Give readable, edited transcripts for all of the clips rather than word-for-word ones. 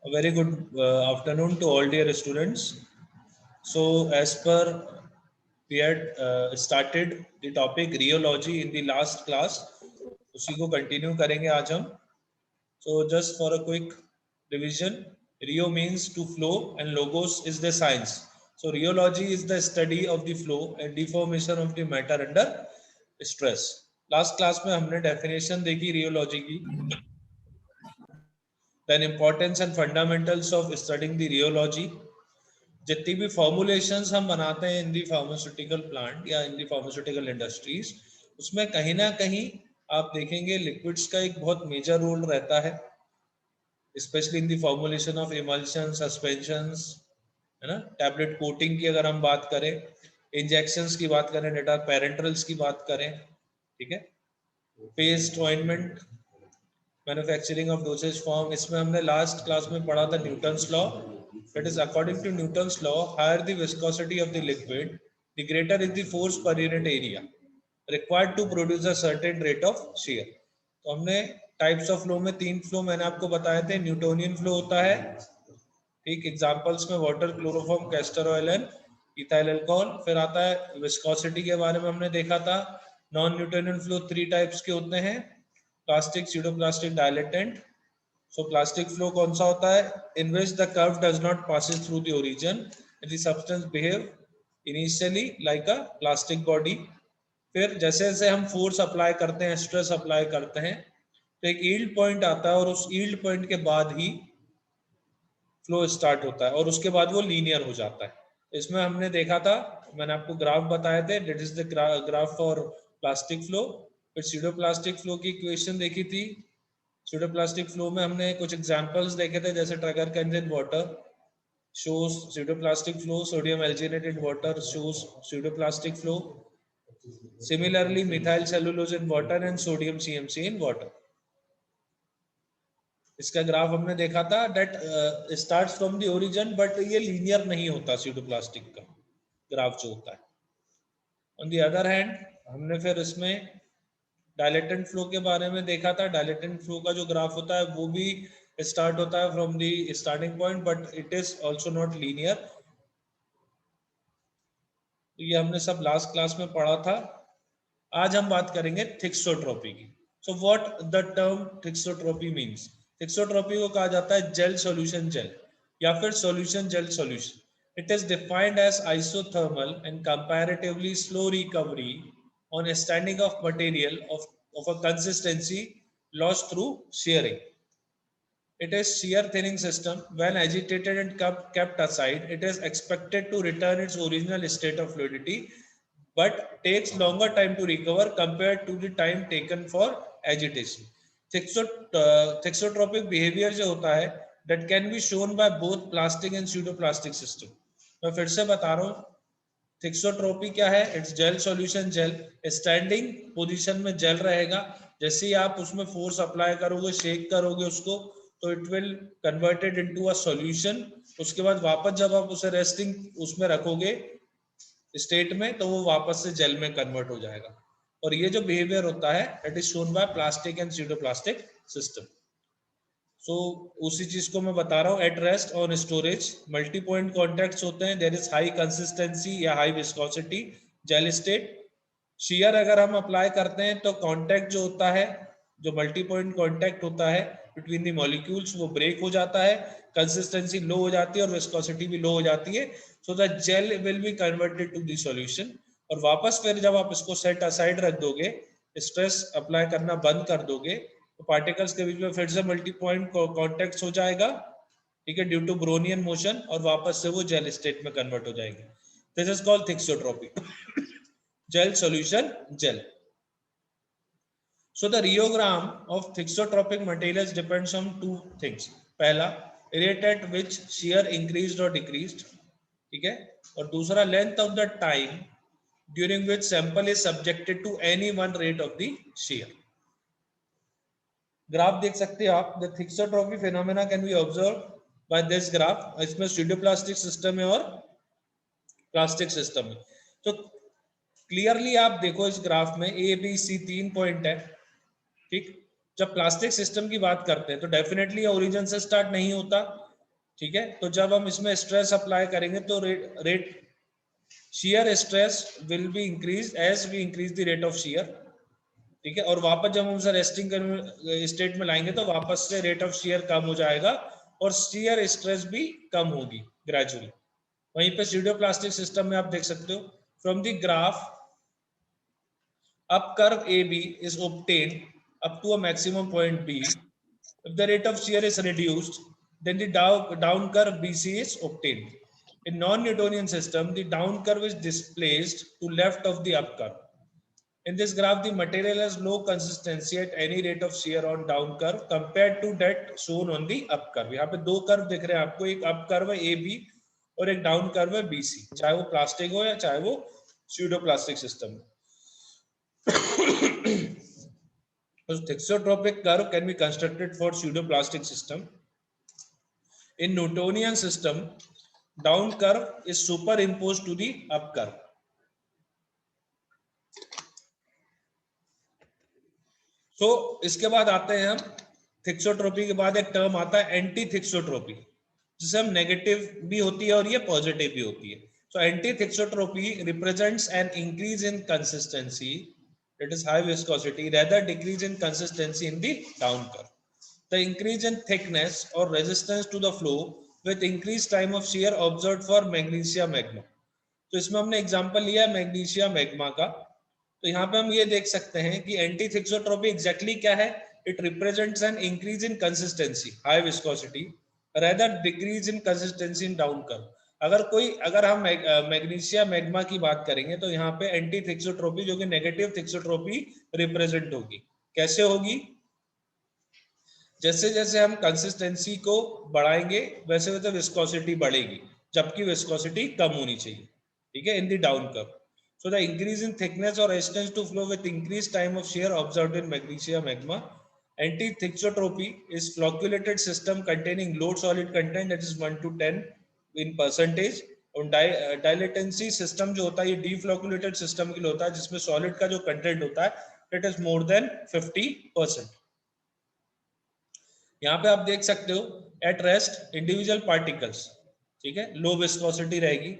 A very good afternoon to all dear students. So as per we had started the topic rheology in the last class, उसी को continue करेंगे आज हम. So just for a quick revision, rheo means to flow and logos is the science. So rheology is the study of the flow and deformation of the matter under stress. Last class में हमने definition देखी rheology की. Then importance and fundamentals of studying the rheology. जितनी भी formulations हम बनाते हैं इन दी pharmaceutical plant या इन दी फार्मास्यूटिकल इंडस्ट्रीज, उसमें कहीं ना कहीं आप देखेंगे लिक्विड्स का एक बहुत मेजर रोल रहता है, specially in the formulation of emulsion, suspensions, है ना. टैबलेट कोटिंग की अगर हम बात करें, इंजेक्शंस की बात करें, डेटा पेरेंट्रल्स की बात करें, ठीक है, paste ointment, manufacturing of dosage form, इसमें हमने लास्ट क्लास में पढ़ा था Newton's law. That is, according to Newton's law, higher the viscosity of the liquid, the greater is the force per unit area required to produce a certain rate of shear. तो हमने types of flow में तीन flow मैंने आपको बताए थे. Newtonian flow होता है, ठीक, एग्जांपल्स में water, chloroform, castor oil and ethyl alcohol. फिर आता है विस्कोसिटी के बारे में हमने देखा था. Non Newtonian flow three types के होते हैं, plastic, pseudoplastic, dilatant. So plastic flow कौन सा होता है? In which the curve does not passes through the origin and the substance behave initially like a plastic body. फिर जैसे जैसे हम फोर्स अप्लाई करते हैं, स्ट्रेस अप्लाई करते हैं, तो एक यील्ड पॉइंट आता है और उस यील्ड पॉइंट के बाद ही फ्लो स्टार्ट होता है और उसके बाद वो लीनियर हो जाता है. इसमें हमने देखा था, मैंने आपको ग्राफ बताए थे, that is the graph for plastic flow. फिर स्यूडोप्लास्टिक फ्लो की इक्वेशन देखी थी. स्यूडोप्लास्टिक फ्लो में हमने कुछ एग्जांपल्स देखे थे, जैसे Trager condensed water shows pseudoplastic flow, sodium alginated water shows pseudoplastic flow. Similarly, methyl cellulose in water and sodium CMC in water. इसका ग्राफ हमने देखा था. that starts from the origin, but ये लीनियर नहीं होता pseudoplastic का graph जो होता है. On the other hand, हमने फिर इसमें डायलेटेंट फ्लो के बारे में देखा था. डायलेटेंट फ्लो का जो ग्राफ होता है वो भी स्टार्ट होता है from the starting point, but it is also not linear. तो ये हमने सब लास्ट क्लास में पढ़ा था. आज हम बात करेंगे थिक्सोट्रॉपी की. So what the term thixotropy means. Thixotropy को कहा जाता है जेल सॉल्यूशन जेल या फिर solution gel solution. It is defined as isothermal and comparatively slow recovery on a standing of material of a consistency lost through shearing. It is shear thinning system. When agitated and kept aside, it is expected to return its original state of fluidity, but takes longer time to recover compared to the time taken for agitation. Thixotropic behavior जो होता है, that can be shown by both plastic and pseudoplastic system. मैं फिर से बता रहा हूँ, thixotropy क्या है? It's gel solution gel. Standing position में जेल रहेगा. जैसे ही आप उसमें फोर्स अप्लाई करोगे, शेक करोगे उसको, तो it will converted into a solution. उसके बाद वापस जब आप उसे रेस्टिंग उसमें रखोगे स्टेट में, तो वो वापस से जेल में कन्वर्ट हो जाएगा. और ये जो बिहेवियर होता है, it is shown by plastic and pseudoplastic system. So उसी चीज को मैं बता रहा हूँ. At rest on storage multi point contacts होते हैं. देयर इज हाई कंसिस्टेंसी या high viscosity gel state. Shear अगर हम अप्लाई करते हैं तो कॉन्टैक्ट जो होता है, जो मल्टी पॉइंट कॉन्टैक्ट होता है बिटवीन द मॉलिक्यूल्स, वो ब्रेक हो जाता है, कंसिस्टेंसी लो हो जाती है और विस्कोसिटी भी लो हो जाती है. So the gel will be converted to the solution. और वापस फिर जब आप इसको सेट असाइड रख दोगे, स्ट्रेस अप्लाई करना बंद कर दोगे, तो पार्टिकल्स के बीच में फिर से मल्टी पॉइंट कॉन्टैक्ट हो जाएगा, ठीक है, ड्यू टू ब्रोनियन मोशन, और वापस से वो जेल स्टेट में कन्वर्ट हो जाएगी. This is called thixotropy. Gel solution gel. So the rheogram of thixotropic materials depends on two things. पहला, rate at which shear increased or decreased, ठीक है, और दूसरा length of the time during which sample is subjected to any one rate of the shear. Graph देख सकते हैं आप. The thixotropy phenomena can be observe by this graph. इसमें pseudoplastic system है और प्लास्टिक सिस्टम है. तो क्लियरली आप देखो इस ग्राफ में ए बी सी तीन पॉइंट है, ठीक. जब प्लास्टिक सिस्टम की बात करते हैं तो डेफिनेटली ओरिजिन से स्टार्ट नहीं होता. ठीक है, तो जब हम इसमें स्ट्रेस अप्लाई करेंगे तो rate shear stress will be increased as we increase the rate of shear. ठीक है, और वापस जब हम उसे रेस्टिंग स्टेट में लाएंगे तो वापस से रेट ऑफ shear कम हो जाएगा और shear स्ट्रेस भी कम होगी ग्रेजुअली. वहीं पे स्यूडोप्लास्टिक सिस्टम में आप देख सकते हो from the graph up curve AB is obtained up to a maximum point B. If the rate of shear is reduced, then the down curve BC is obtained. In non-Newtonian system, the down curve is displaced to left of the up curve. In this graph, the material has low consistency at any rate of shear on down curve compared to that shown on the up curve. यहाँ पे दो curve दिख रहे हैं आपको, एक up curve है AB और एक down curve है BC, चाहे वो प्लास्टिक हो या चाहे वो pseudoplastic system. So thixotropic curve can be constructed for pseudoplastic system. In Newtonian system, down curve is superimposed to the up curve. So इसके बाद आते हैं हम थिक्सोट्रोपी के बाद एक टर्म आता है एंटी थिक्सोट्रोपी, जिसे हम नेगेटिव भी होती है और ये पॉजिटिव भी होती है. So anti thixotropy represents an increase in consistency, it is high viscosity, rather decrease in consistency in the down curve. The increase in thickness or resistance to the flow with increased time of shear observed for magnesia magma. तो इसमें हमने example लिया है magnesia magma का. तो यहाँ पे हम ये देख सकते हैं कि एंटी थिक्सोट्रोपी एग्जैक्टली क्या है. It represents an increase in consistency, high viscosity, rather decrease in consistency in down curve. अगर हम मैग्नीशिया मैग्मा की बात करेंगे तो यहाँ पे एंटी थिक्सोट्रोपी जो कि नेगेटिव थिक्सोट्रोपी रिप्रेजेंट होगी. कैसे होगी? जैसे जैसे हम कंसिस्टेंसी को बढ़ाएंगे वैसे वैसे विस्कोसिटी बढ़ेगी, जबकि विस्कोसिटी कम होनी चाहिए. ठीक है, in the down curve. So the increase in thickness or resistance to flow with increased time of shear observed in magnesia magma. Anti-thixotropy is flocculated system containing load solid content that is 1 to 10 in percentage. और dilatancy system जो होता है ये deflocculated system के लिए होता है जिसमें solid का जो content होता है it is more than 50%. यहाँ पे आप देख सकते हो at rest individual particles, ठीक है, low viscosity रहेगी.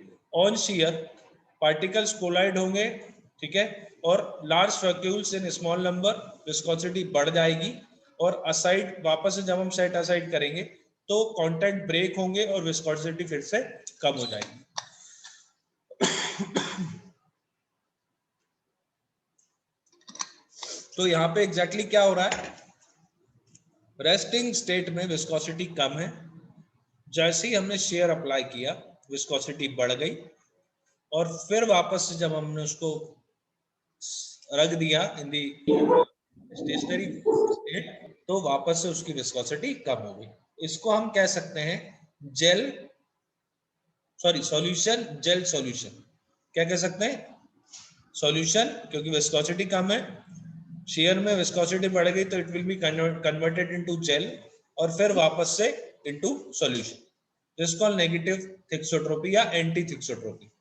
On shear पार्टिकल्स कोलाइड होंगे, ठीक है, और large floccules in small number, viscosity बढ़ जाएगी. और असाइड वापस से जब हम सेट असाइड करेंगे तो कांटेक्ट ब्रेक होंगे और विस्कोसिटी फिर से कम हो जाएगी. तो यहाँ पे एग्जैक्टली क्या हो रहा है? रेस्टिंग स्टेट में विस्कोसिटी कम है, जैसे ही हमने शेयर अप्लाई किया विस्कोसिटी बढ़ गई, और फिर वापस से जब हमने उसको रख दिया इन दी स्टेशनरी स्टेट तो वापस से उसकी विस्कोसिटी कम हो गई. इसको हम कह सकते हैं सॉल्यूशन जेल सॉल्यूशन. क्या कह सकते हैं? सॉल्यूशन, क्योंकि विस्कोसिटी कम है, शेयर में विस्कोसिटी बढ़ गई तो it will be converted into gel और फिर वापस से into solution. This called negative thixotropy या एंटी थिक्सोट्रोपी.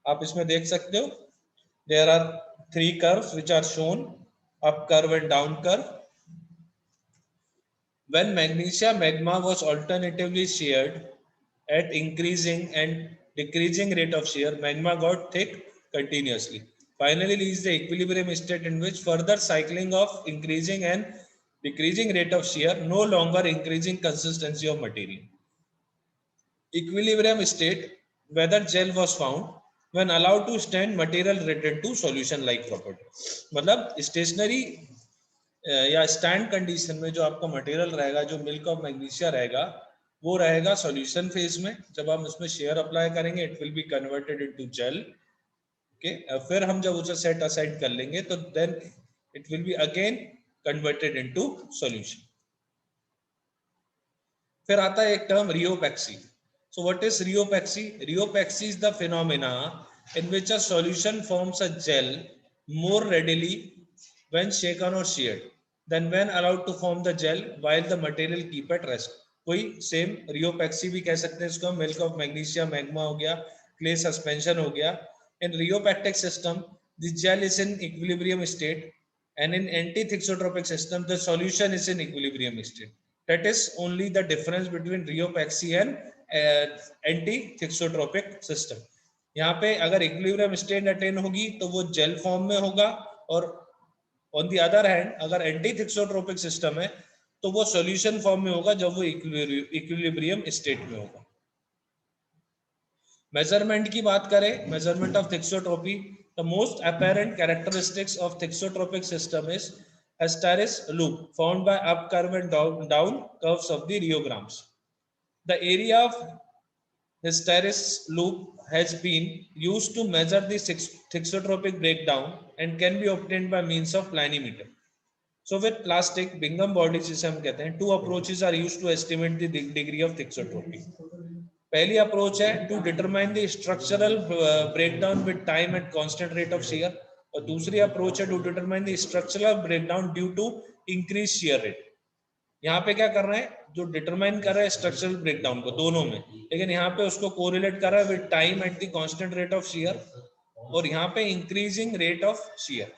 आप इसमें देख सकते हो there are 3 curves which are shown, up curve and down curve. When magnesia magma was alternatively sheared at increasing and decreasing rate of shear, magma got thick continuously. Finally reached the equilibrium state in which further cycling of increasing and decreasing rate of shear no longer increasing consistency of material. Equilibrium state, whether gel was found when allowed to stand, material return to solution like property. मतलब stationery या stand condition में जो आपका material रहेगा, जो milk of magnesia रहेगा, वो रहेगा सॉल्यूशन फेज में. जब हम उसमें शेयर अप्लाई करेंगे it will be converted into gel. Okay, फिर हम जब उसे सेट असाइड कर लेंगे तो then it will be again converted into solution. फिर आता है एक term rheopexy. So what is rheopexy? Rheopexy is the phenomena in which a solution forms a gel more readily when shaken or sheared than when allowed to form the gel while the material keep at rest. कोई same rheopexy भी कह सकते हैं इसको. Milk of magnesia magma हो गया, clay suspension हो गया. In rheopactic system, the gel is in equilibrium state, and in anti-thixotropic system, the solution is in equilibrium state. That is only the difference between rheopexy and anti thixotropic system. यहाँ पे अगर equilibrium state attain होगी तो वो jail form में होगा, और on the other hand अगर एंटी थिक्सोट्रोपिक सिस्टम है तो वो सॉल्यूशन फॉर्म में होगा जब वो इक्विलिब्रियम स्टेट में होगा। मेजरमेंट की बात करें, measurement of thixotropy, the most apparent characteristics of thixotropic system is hysteresis loop formed by up curve and down curves of the rheograms. The area of hysteresis loop has been used to measure the thixotropic breakdown and can be obtained by means of planimeter. So with plastic Bingham bodies जिसे हम कहते हैं, two approaches are used to estimate the degree of thixotropy. पहली approach है to determine the structural breakdown with time at constant rate of shear, और दूसरी approach है to determine the structural breakdown due to increase shear rate. यहाँ पे क्या कर रहे हैं, जो डिटरमाइन कर रहा है स्ट्रक्चरल ब्रेकडाउन को दोनों में, लेकिन यहाँ पे उसको कोरिलेट कर रहा है with time at the constant rate of shear, और यहाँ पे इंक्रीजिंग रेट ऑफ शियर।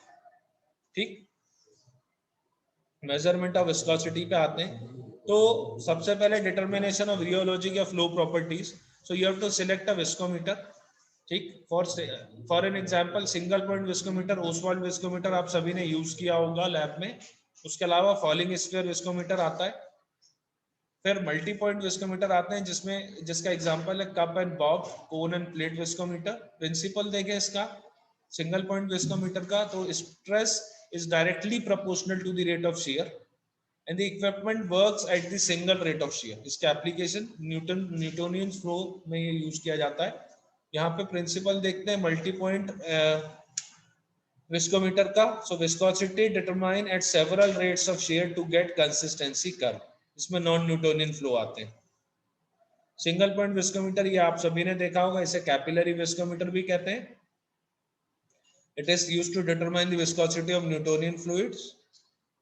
ठीक, मेजरमेंट ऑफ विस्कोसिटी पे आते हैं। तो सबसे पहले डिटर्मिनेशन ऑफ रियोलॉजी या flow properties. So you have to select a viscometer. ठीक, for an example single point viscometer, Ostwald viscometer आप सभी ने यूज किया होगा लैब में। उसके अलावा फॉलिंग स्फीयर विस्कोमीटर आता है, फिर मल्टी पॉइंट विस्कोमीटर आते हैं जिसका एग्जांपल है cup and bob, cone and plate viscometer. Principle देखें इसका सिंगल पॉइंट विस्कोमीटर का, तो stress is directly proportional to the rate of shear and the equipment works at the single rate of shear. इसका application Newtonian flow में ये use किया जाता है। यहाँ पे प्रिंसिपल देखते हैं मल्टी पॉइंट विस्कोमीटर का। So viscosity determine at several rates of shear to get consistency curve, इसमें नॉन न्यूटोनियन फ्लो आते हैं। सिंगल पॉइंट विस्कोमीटर ये आप सभी ने देखा होगा, इसे कैपिलरी विस्कोमीटर भी कहते हैं। It is used to determine the viscosity of Newtonian fluids.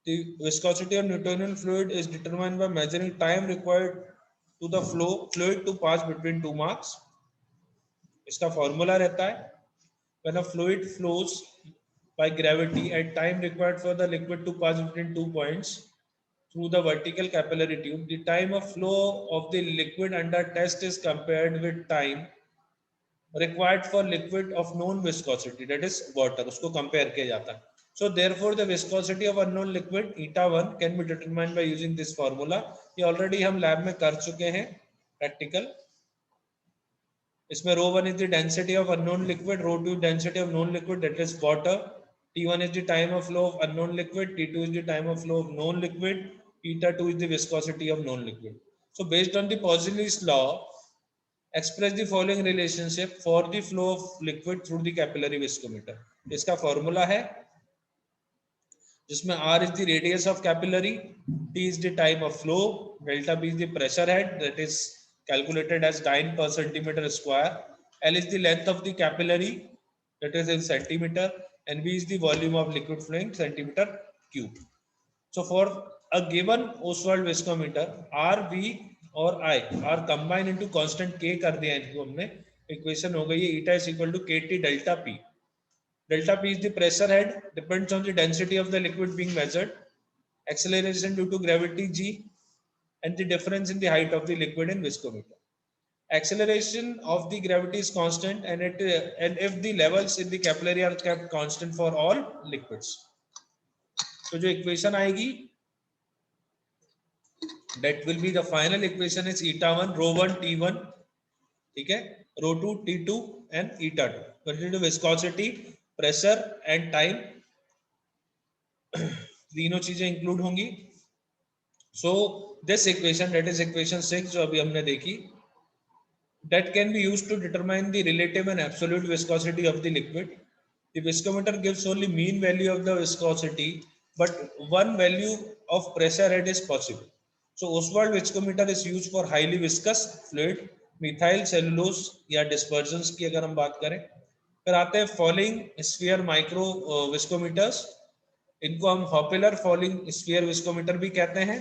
The viscosity of Newtonian fluid is determined by measuring time required to the fluid to pass between two marks. इसका formula रहता है when a fluid flows by gravity at time required for the liquid to pass between 2 points through the vertical capillary tube, the time of flow of the liquid under test is compared with time required for liquid of known viscosity, that is water, उसको compare किया जाता है। So therefore the viscosity of unknown liquid eta1 can be determined by using this formula. ये already हम lab में कर चुके हैं practical। इसमें ρ1 is the density of unknown liquid, ρ2 density of known liquid, that is water, T1 is the time of flow of unknown liquid, T2 is the time of flow of known liquid, eta2 is the viscosity of known liquid. So based on the Pausili's law, express the following relationship for the flow of liquid through the capillary viscometer. इसका formula है जिसमें r is the radius of capillary, t is the time of flow, delta b is the pressure head that is calculated as dyne per centimeter square, l is the length of the capillary that is in centimeter, and v is the volume of liquid flowing centimeter cube. So for a given Oswald viscometer, r, v और I are combine into constant k कर दिया इनको हमने, equation हो गई है eta is equal to kt delta p. Delta p is the pressure head, depends on the density of the liquid being measured, acceleration due to gravity g, and the difference in the height of the liquid in viscometer. Acceleration of the gravity is constant, and if the levels in the capillary are kept constant for all liquids, तो जो equation आएगी that will be the final equation is eta1 ρ1 t1, ठीक है, ρ2 t2 and eta2, continue viscosity, pressure and time, तीनों चीजें include होंगी। So this equation, that is equation 6 जो अभी हमने देखी, that can be used to determine the relative and absolute viscosity of the liquid. The viscometer gives only mean value of the viscosity, but one value of pressure head is possible. So Oswald viscometer is used for highly viscous fluid, methyl cellulose या dispersions की अगर हम बात करें। फिर आते हैं falling sphere micro viscometers, इनको हम Hoppeler falling sphere viscometer भी कहते हैं।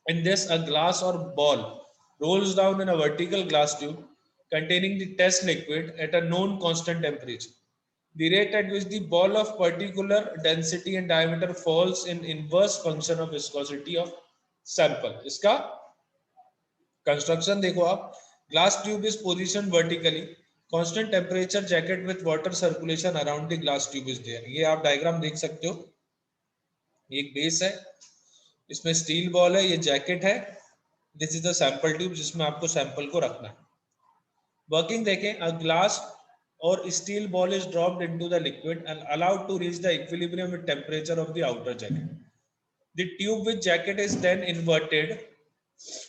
In this, a glass or ball rolls down in a vertical glass tube containing the test liquid at a known constant temperature. The rate at which the ball of particular density and diameter falls in inverse function of viscosity of sample. इसका construction देखो आप, glass tube is position vertically, constant temperature jacket with water circulation around the glass tube is there. ये आप diagram देख सकते हो, ये एक बेस है, इसमें स्टील बॉल है, ये जैकेट है, this is the sample tube जिसमें आपको सैंपल को रखना है। वर्किंग देखें, अ ग्लास और steel ball is dropped into the liquid and allowed to reach the equilibrium with temperature of the outer jacket. The tube with jacket is then inverted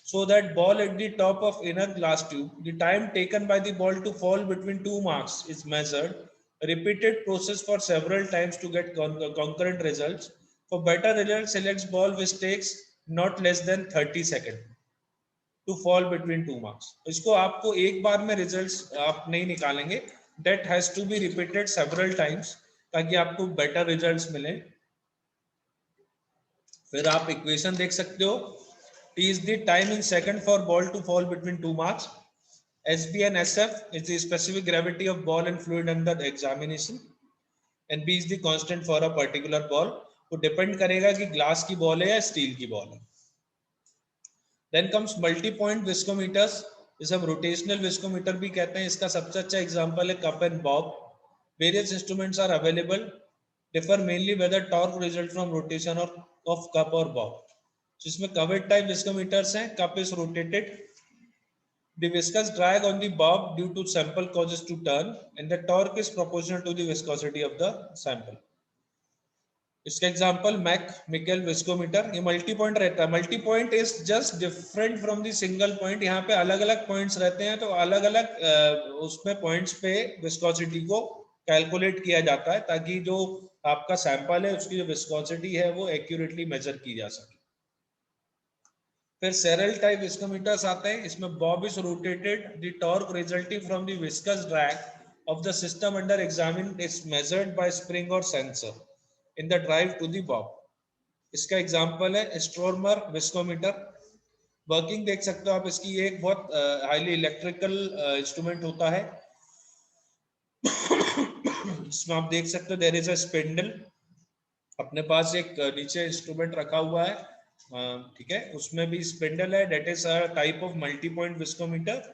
so that ball at the top of inner glass tube. The time taken by the ball to fall between two marks is measured. A repeated process for several times to get concurrent results. For better results, selects ball which takes not less than 30 seconds to fall between two marks. इसको आपको एक बार में results आप नहीं निकालेंगे. That has to be repeated several times ताकि आपको better results मिले. फिर आप इक्वेशन देख सकते हो, T is the time in second for ball to fall between two marks. SB and SF is the specific gravity of ball and fluid under examination. And B is the constant for a particular ball. वो depend करेगा कि glass की ball है या steel की ball है. Then comes multi-point viscometers, जिसे हम रोटेशनल विस्कोमीटर भी कहते हैं. इसका सबसे अच्छा एग्जांपल है cup and Bob. Various instruments are available, differ mainly whether torque result from rotation or of cup or bob. जिसमें कवर्ड टाइप विस्कोमीटर्स हैं, cup is rotated, the viscous drag on the bob due to sample causes to turn and the torque is proportional to the viscosity of the sample. इसका example Mikel viscometer. ये multi point रहता है. Multi point is just different from the single point. यहाँ पे अलग अलग points रहते हैं, तो अलग अलग उसमें पॉइंट्स पे विस्कोसिटी को कैलकुलेट किया जाता है ताकि जो आपका सैंपल है उसकी जो विस्कोसिटी है वो एक्यूरेटली मेजर की जा सके. फिर सेरल टाइप विस्कोमीटर्स आते हैं. इसमें bob is rotated, the torque resulting from the viscous drag of the system under examine is measured by spring और sensor in the drive to the bob. इसका एग्जांपल है स्ट्रोमर विस्कोमीटर. वर्किंग देख सकते हो आप इसकी. एक बहुत हाईली इलेक्ट्रिकल इंस्ट्रूमेंट होता है. इसमें आप देख सकते हो देयर इज अ स्पिंडल. अपने पास एक नीचे इंस्ट्रूमेंट रखा हुआ है, ठीक है, उसमें भी स्पिंडल है. That is a type of multi point viscometer.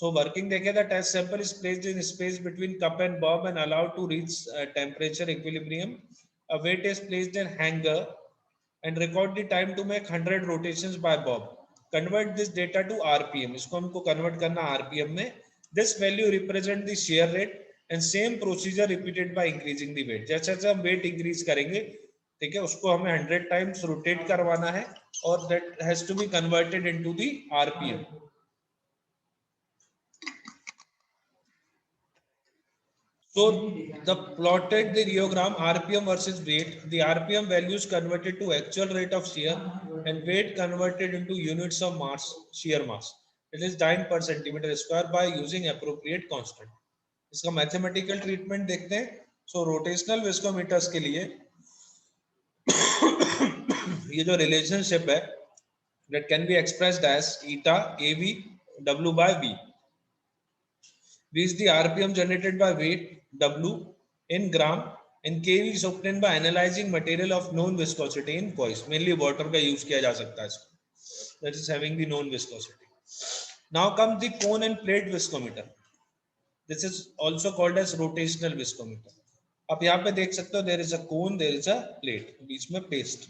So working देखें, the test sample is placed in space between cup and bob and allowed to reach temperature equilibrium. A weight is placed in hanger and record the time to make 100 rotations by bob. Convert this data to RPM. इसको हमको convert करना RPM में. This value represent the shear rate and same procedure repeated by increasing the weight. जैसे जैसे हम weight increase करेंगे, ठीक है, उसको हमें 100 times rotate करवाना है और that has to be converted into the RPM. So the plotted the rheogram RPM versus weight. The RPM values converted to actual rate of shear and weight converted into units of mass, shear mass. It is dyne per centimeter square by using appropriate constant. इसका mathematical treatment देखते हैं. So rotational viscometers के लिए ये जो relationship है, that can be expressed as eta AV W by V. V is the RPM generated by weight W in gram and kV is obtained by analyzing material of known viscosity in coils. Mainly water का use किया जा सकता है इसको. That is having the known viscosity. Now comes the cone and plate viscometer. This is also called as rotational viscometer. आप यहाँ पे देख सकते हो there is a cone, there is a plate. बीच में paste.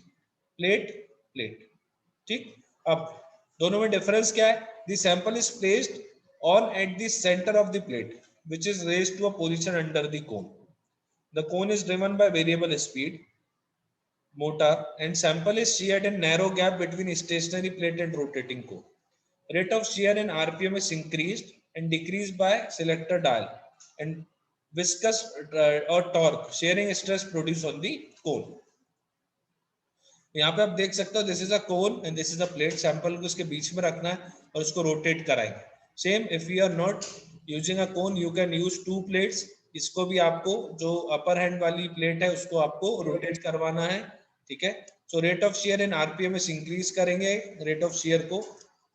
Plate. ठीक. अब दोनों में difference क्या है? The sample is placed on at the center of the plate, which is raised to a position under the cone. The cone is driven by variable speed motor and sample is sheared in narrow gap between stationary plate and rotating cone. Rate of shear in RPM is increased and decreased by selector dial and viscous or torque shearing stress produced on the cone. यहाँ पे आप देख सकते हो this is a cone and this is a plate. Sample को उसके बीच में रखना है और उसको रोटेट कराएंगे. Same if you are not using a cone you can use two plates. इसको भी आपको जो अपर हैंड वाली प्लेट है उसको आपको रोटेट करवाना है, ठीक है. So rate of shear in RPM is increase करेंगे रेट ऑफ शेयर को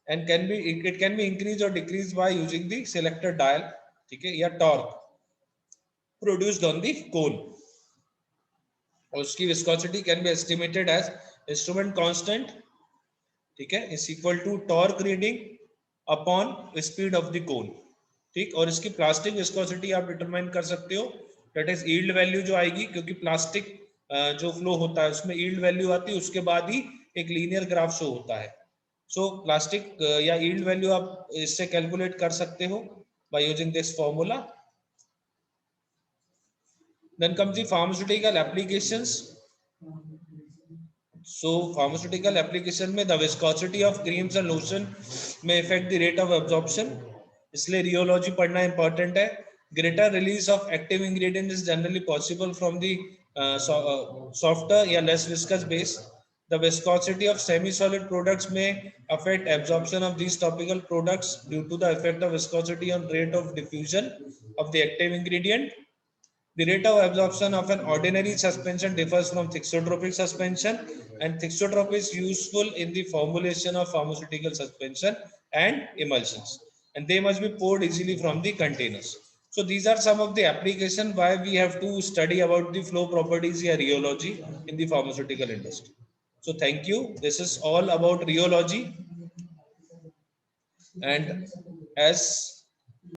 and it can be increase और decrease by using the selector dial, ठीक है, या torque produced on the cone. और उसकी viscosity can be estimated as instrument constant ठीक है, is equal to torque reading upon speed of the cone. ठीक, और इसकी प्लास्टिक विस्कोसिटी आप डिटरमाइन कर सकते हो, दैट इज यील्ड वैल्यू जो आएगी, क्योंकि प्लास्टिक जो फ्लो होता है उसमें यील्ड वैल्यू आती है, उसके बाद ही एक लीनियर ग्राफ शो होता है। सो प्लास्टिक या यील्ड वैल्यू आप इससे कैलकुलेट कर सकते हो by using this formula. Then comes the pharmaceutical applications. So pharmaceutical application में the viscosity of creams and lotion may affect the rate of absorption, इसलिए rheology पढ़ना important है। Greater release of active ingredient is generally possible from the softer या less viscous base. The viscosity of semi-solid products may affect absorption of these topical products due to the effect of viscosity on rate of diffusion of the active ingredient. The rate of absorption of an ordinary suspension differs from thixotropic suspension, and thixotropy is useful in the formulation of pharmaceutical suspension and emulsions, and they must be poured easily from the containers. So these are some of the applications why we have to study about the flow properties or rheology in the pharmaceutical industry. So thank you. This is all about rheology, and as